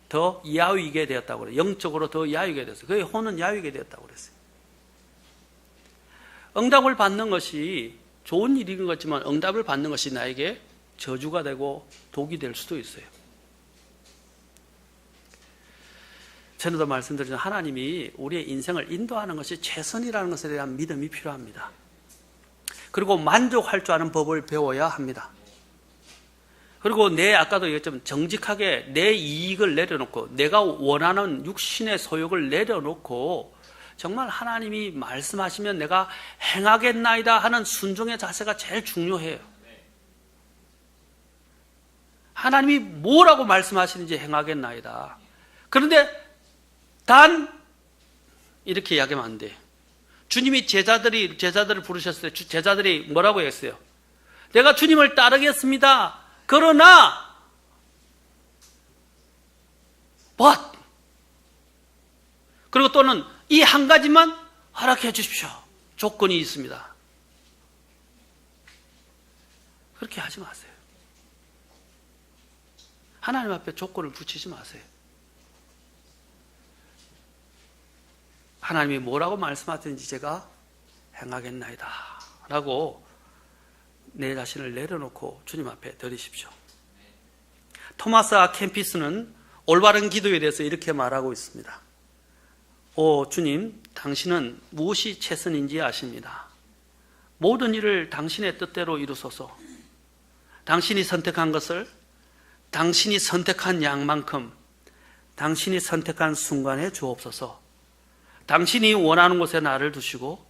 더 야위게 되었다고 그래요. 영적으로 더 야위게 됐어요. 그의 혼은 야위게 되었다고 그랬어요. 응답을 받는 것이 좋은 일인 것 같지만 응답을 받는 것이 나에게 저주가 되고 독이 될 수도 있어요. 전에도 말씀드렸지만 하나님이 우리의 인생을 인도하는 것이 최선이라는 것에 대한 믿음이 필요합니다. 그리고 만족할 줄 아는 법을 배워야 합니다. 그리고 아까도 얘기했지만 정직하게 내 이익을 내려놓고 내가 원하는 육신의 소욕을 내려놓고 정말 하나님이 말씀하시면 내가 행하겠나이다 하는 순종의 자세가 제일 중요해요. 하나님이 뭐라고 말씀하시는지 행하겠나이다. 그런데 단 이렇게 이야기하면 안 돼. 주님이 제자들을 부르셨을 때 제자들이 뭐라고 했어요? 내가 주님을 따르겠습니다. 그러나 but 그리고 또는 이 한 가지만 허락해 주십시오. 조건이 있습니다. 그렇게 하지 마세요. 하나님 앞에 조건을 붙이지 마세요. 하나님이 뭐라고 말씀하든지 제가 행하겠나이다 라고 내 자신을 내려놓고 주님 앞에 드리십시오. 토마스 아 캠피스는 올바른 기도에 대해서 이렇게 말하고 있습니다. 오 주님, 당신은 무엇이 최선인지 아십니다. 모든 일을 당신의 뜻대로 이루소서. 당신이 선택한 것을 당신이 선택한 양만큼 당신이 선택한 순간에 주옵소서. 당신이 원하는 곳에 나를 두시고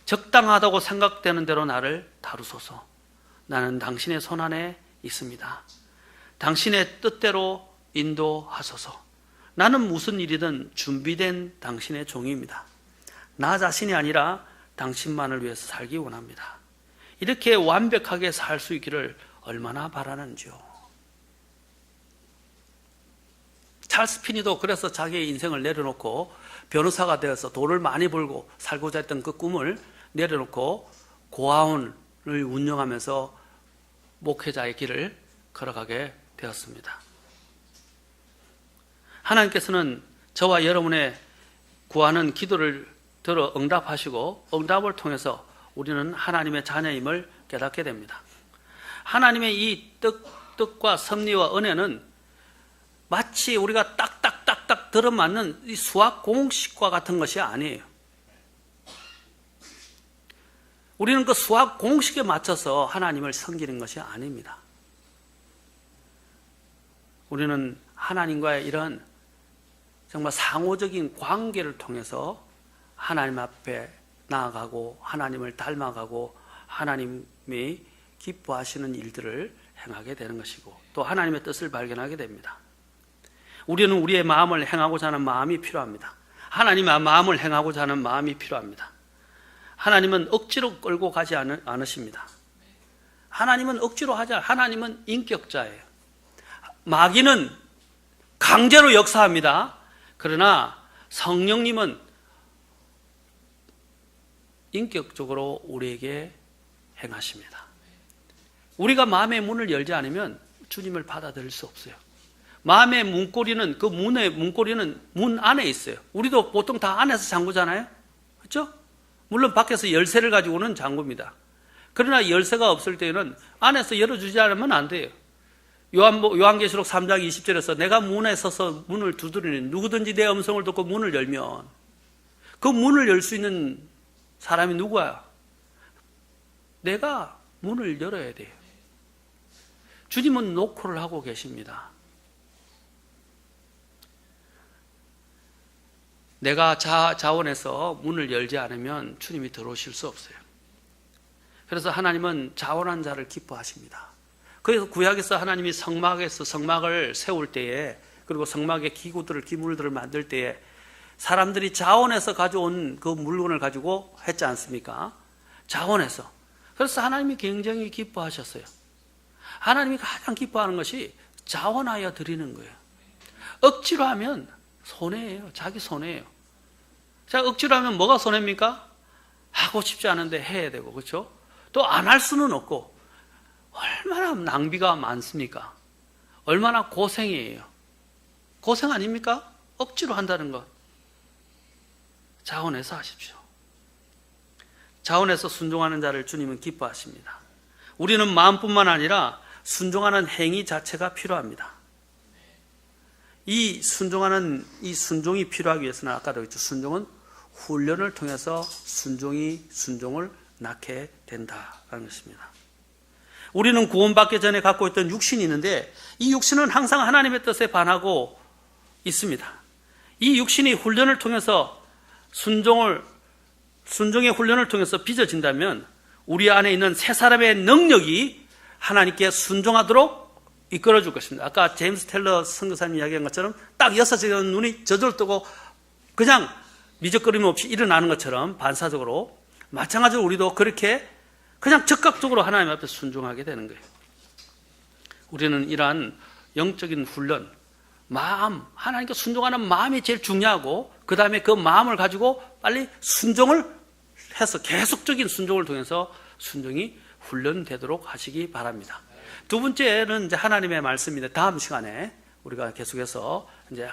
적당하다고 생각되는 대로 나를 다루소서. 나는 당신의 손안에 있습니다. 당신의 뜻대로 인도하소서. 나는 무슨 일이든 준비된 당신의 종입니다. 나 자신이 아니라 당신만을 위해서 살기 원합니다. 이렇게 완벽하게 살 수 있기를 얼마나 바라는지요. 찰스 피니도 그래서 자기의 인생을 내려놓고 변호사가 되어서 돈을 많이 벌고 살고자 했던 그 꿈을 내려놓고 고아원을 운영하면서 목회자의 길을 걸어가게 되었습니다. 하나님께서는 저와 여러분의 구하는 기도를 들어 응답하시고 응답을 통해서 우리는 하나님의 자녀임을 깨닫게 됩니다. 하나님의 이 뜻과 섭리와 은혜는 마치 우리가 딱딱딱딱 들어맞는 이 수학 공식과 같은 것이 아니에요. 우리는 그 수학 공식에 맞춰서 하나님을 섬기는 것이 아닙니다. 우리는 하나님과의 이런 정말 상호적인 관계를 통해서 하나님 앞에 나아가고 하나님을 닮아가고 하나님이 기뻐하시는 일들을 행하게 되는 것이고 또 하나님의 뜻을 발견하게 됩니다. 우리는 우리의 마음을 행하고자 하는 마음이 필요합니다. 하나님의 마음을 행하고자 하는 마음이 필요합니다. 하나님은 억지로 끌고 가지 않으십니다. 하나님은 억지로 하지 않아요. 하나님은 인격자예요. 마귀는 강제로 역사합니다. 그러나 성령님은 인격적으로 우리에게 행하십니다. 우리가 마음의 문을 열지 않으면 주님을 받아들일 수 없어요. 마음의 문고리는 그 문의 문고리는 문 안에 있어요. 우리도 보통 다 안에서 잠그잖아요. 그렇죠? 물론 밖에서 열쇠를 가지고는 잠굽니다. 그러나 열쇠가 없을 때는 안에서 열어주지 않으면 안 돼요. 요한계시록 3장 20절에서 내가 문에 서서 문을 두드리니 누구든지 내 음성을 듣고 문을 열면 그 문을 열 수 있는 사람이 누구야? 내가 문을 열어야 돼요. 주님은 노크를 하고 계십니다. 내가 자원해서 문을 열지 않으면 주님이 들어오실 수 없어요. 그래서 하나님은 자원한 자를 기뻐하십니다. 그래서 구약에서 하나님이 성막을 세울 때에 그리고 성막의 기물들을 만들 때에 사람들이 자원해서 가져온 그 물건을 가지고 했지 않습니까? 자원해서. 그래서 하나님이 굉장히 기뻐하셨어요. 하나님이 가장 기뻐하는 것이 자원하여 드리는 거예요. 억지로 하면 손해예요. 자기 손해예요. 자, 억지로 하면 뭐가 손해입니까? 하고 싶지 않은데 해야 되고, 그렇죠? 또 안 할 수는 없고, 얼마나 낭비가 많습니까? 얼마나 고생이에요. 고생 아닙니까? 억지로 한다는 것. 자원해서 하십시오. 자원해서 순종하는 자를 주님은 기뻐하십니다. 우리는 마음뿐만 아니라 순종하는 행위 자체가 필요합니다. 이 순종이 필요하기 위해서는 아까도 했죠. 순종은 훈련을 통해서 순종을 낳게 된다라는 것입니다. 우리는 구원받기 전에 갖고 있던 육신이 있는데 이 육신은 항상 하나님의 뜻에 반하고 있습니다. 이 육신이 훈련을 통해서 순종의 훈련을 통해서 빚어진다면 우리 안에 있는 새 사람의 능력이 하나님께 순종하도록 이끌어줄 것입니다. 아까 제임스 텔러 선교사님 이야기한 것처럼 딱 6시간 눈이 저절로 뜨고 그냥 미적거림 없이 일어나는 것처럼 반사적으로 마찬가지로 우리도 그렇게 그냥 즉각적으로 하나님 앞에 순종하게 되는 거예요. 우리는 이러한 영적인 훈련, 마음, 하나님께 순종하는 마음이 제일 중요하고 그 다음에 그 마음을 가지고 빨리 순종을 해서 계속적인 순종을 통해서 순종이 훈련되도록 하시기 바랍니다. 두 번째는 이제 하나님의 말씀인데 다음 시간에 우리가 계속해서 이제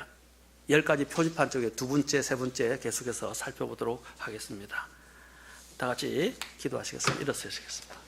10가지 표지판 쪽에 두 번째, 세 번째 계속해서 살펴보도록 하겠습니다. 다 같이 기도하시겠습니다. 일어서시겠습니다.